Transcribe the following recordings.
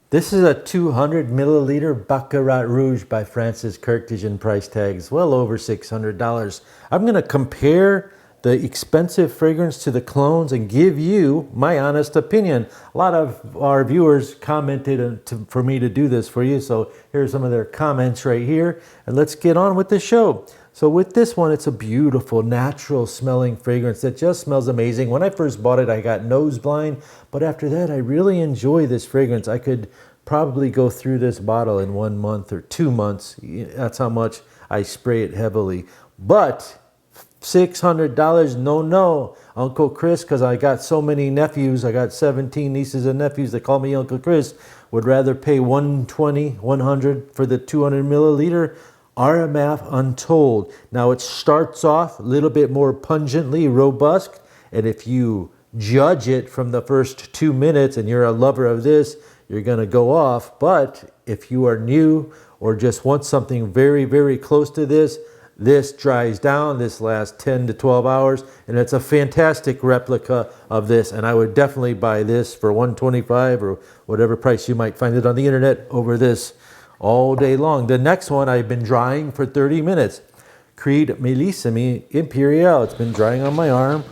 This is a 200 milliliter Baccarat Rouge by Francis Kurkdjian, price tags well over $600. I'm going to compare the expensive fragrance to the clones and give you my honest opinion. A lot of our viewers commented for me to do this for you, so here's some of their comments right here, and let's get on with the show. So with this one, it's a beautiful, natural smelling fragrance that just smells amazing. When I first bought it, I got nose blind, but after that, I really enjoy this fragrance. I could probably go through this bottle in 1 month or 2 months. That's how much I spray it heavily. But $600, no, Uncle Chris, because I got so many nephews. I got 17 nieces and nephews that call me Uncle Chris, would rather pay $120, $100 for the 200 milliliter RMF Untold. Now it starts off a little bit more pungently robust, and if you judge it from the first 2 minutes and you're a lover of this, you're going to go off. But if you are new or just want something very, very close to this, this dries down. This lasts 10 to 12 hours, and it's a fantastic replica of this, and I would definitely buy this for $125 or whatever price you might find it on the internet over this all day long. The next one I've been drying for 30 minutes. Creed Millissimi Imperial. It's been drying on my arm.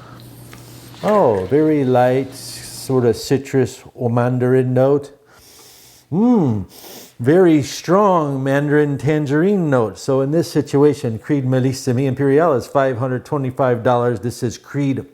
Oh, very light, sort of citrus or mandarin note. Very strong mandarin tangerine note. So in this situation, Creed Millissimi Imperial is $525. This is RMF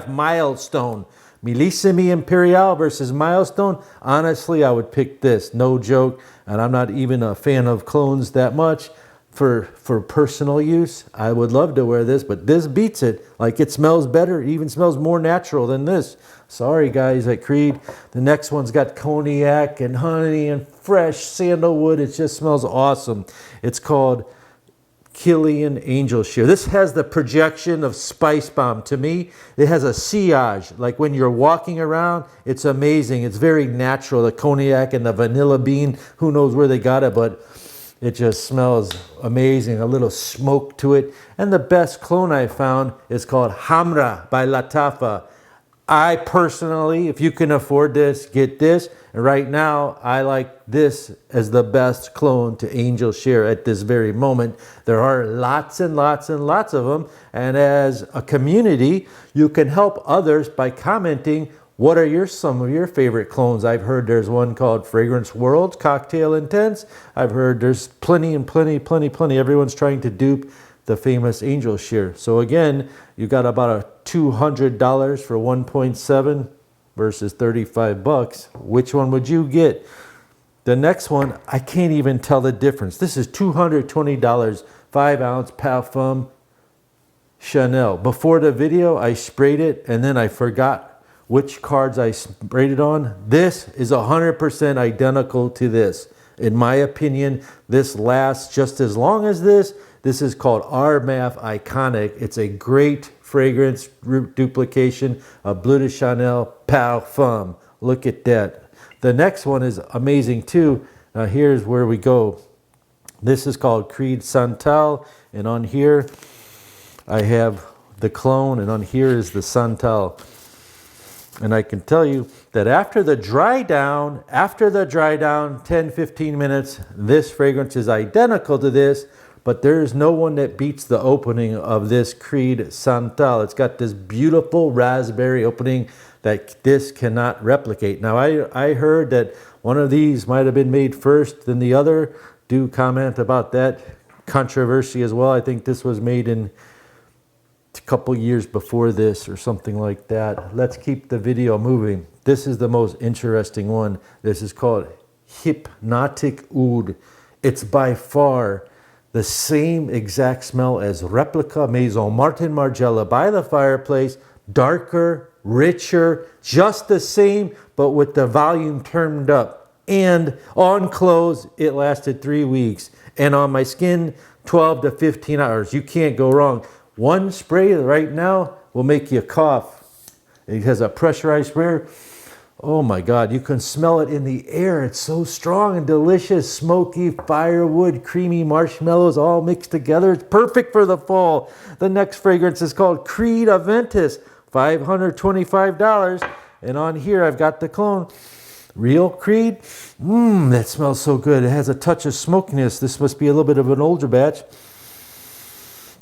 Milestone. Millissimi Imperial versus Milestone. Honestly, I would pick this, no joke. And I'm not even a fan of clones that much. For personal use, I would love to wear this, but this beats it. Like, it smells better, it even smells more natural than this. Sorry guys at Creed. The next one's got cognac and honey and fresh sandalwood. It just smells awesome. It's called Killian Angel Shear. This has the projection of Spice Bomb. To me, it has a sillage. Like when you're walking around, it's amazing. It's very natural. The cognac and the vanilla bean, who knows where they got it, but it just smells amazing. A little smoke to it. And the best clone I found is called Hamra by Latafa. I personally, if you can afford this, get this. And right now, I like this as the best clone to Angel Shear at this very moment. There are lots and lots and lots of them. And as a community, you can help others by commenting, what are some of your favorite clones? I've heard there's one called Fragrance World, Cocktail Intense. I've heard there's plenty. Everyone's trying to dupe the famous Angel Shear. So again, you got about a $200 for 1.7 versus $35. Which one would you get? The next one, I can't even tell the difference. This is $220, 5 ounce Parfum Chanel. Before the video, I sprayed it and then I forgot which cards I sprayed it on. This is 100% identical to this. In my opinion, this lasts just as long as this. This is called RMF Iconic. It's a great fragrance duplication of Bleu de Chanel Parfum. Look at that. The next one is amazing too. Now here's where we go. This is called Creed Santal, and on here I have the clone, and on here is the Santal. And I can tell you that after the dry down, 10-15 minutes, this fragrance is identical to this, but there is no one that beats the opening of this Creed Santal. It's got this beautiful raspberry opening that this cannot replicate. Now, I heard that one of these might have been made first than the other. Do comment about that controversy as well. I think this was made in a couple years before this or something like that. Let's keep the video moving. This is the most interesting one. This is called Hypnotic Oud. It's by far the same exact smell as Replica Maison Martin Margiela by the Fireplace. Darker, richer, just the same, but with the volume turned up. And on clothes, it lasted 3 weeks. And on my skin, 12 to 15 hours. You can't go wrong. One spray right now will make you cough. It has a pressurized sprayer. Oh my God, you can smell it in the air. It's so strong and delicious. Smoky, firewood, creamy marshmallows all mixed together. It's perfect for the fall. The next fragrance is called Creed Aventus, $525. And on here, I've got the clone. Real Creed. That smells so good. It has a touch of smokiness. This must be a little bit of an older batch.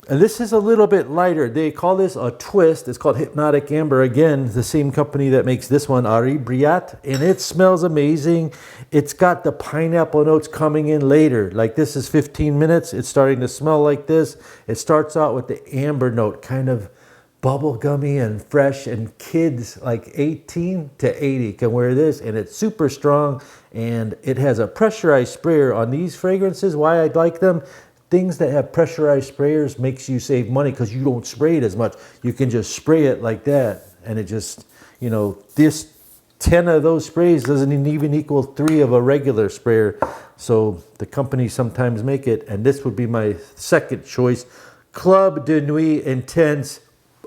And this is a little bit lighter. They call this a twist. It's called Hypnotic Amber. Again, the same company that makes this one, Briat, and it smells amazing. It's got the pineapple notes coming in later. Like this is 15 minutes. It's starting to smell like this. It starts out with the amber note, kind of bubblegummy and fresh, and kids like 18 to 80 can wear this, and it's super strong, and it has a pressurized sprayer on these fragrances. Why I like them: things that have pressurized sprayers makes you save money because you don't spray it as much. You can just spray it like that, and it just, you know, this 10 of those sprays doesn't even equal 3 of a regular sprayer. So the companies sometimes make it, and this would be my second choice. Club de Nuit Intense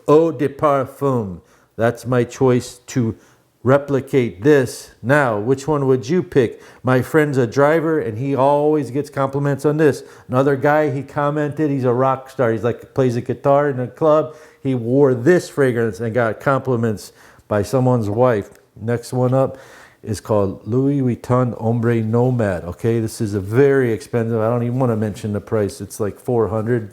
Eau de Parfum. That's my choice to replicate this. Now, which one would you pick? My friend's a driver, and he always gets compliments on this. Another guy, he commented, he's a rock star. He's like, plays a guitar in a club. He wore this fragrance and got compliments by someone's wife. Next one up is called Louis Vuitton Ombre Nomad. Okay, this is a very expensive. I don't even want to mention the price. It's like $400.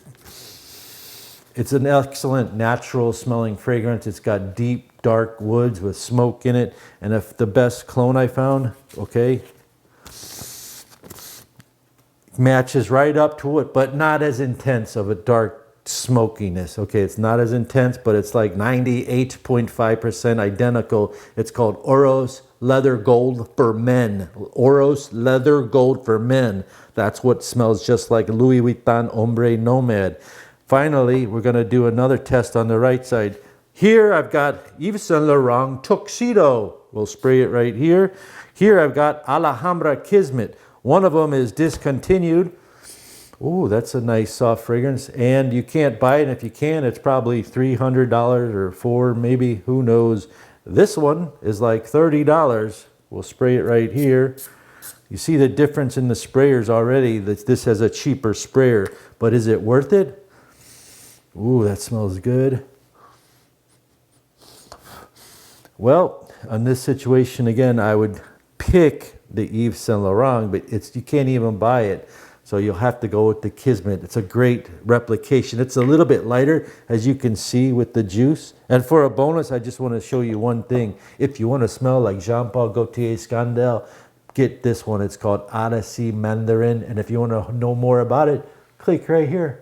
It's an excellent natural smelling fragrance. It's got deep, dark woods with smoke in it. And if the best clone I found, okay, matches right up to it, but not as intense of a dark smokiness. Okay, it's not as intense, but it's like 98.5% identical. It's called Oros Leather Gold for Men. Oros Leather Gold for Men. That's what smells just like Louis Vuitton Ombre Nomad. Finally, we're going to do another test on the right side. Here I've got Yves Saint Laurent Tuxedo. We'll spray it right here. Here I've got Hamra Kismet. One of them is discontinued. Oh, that's a nice soft fragrance. And you can't buy it. And if you can, it's probably $300 or $400, maybe. Who knows? This one is like $30. We'll spray it right here. You see the difference in the sprayers already. This has a cheaper sprayer. But is it worth it? Ooh, that smells good. Well, on this situation, again, I would pick the Yves Saint Laurent, but you can't even buy it. So you'll have to go with the Kismet. It's a great replication. It's a little bit lighter, as you can see with the juice. And for a bonus, I just want to show you one thing. If you want to smell like Jean-Paul Gaultier Scandal, get this one. It's called Odyssey Mandarin. And if you want to know more about it, click right here.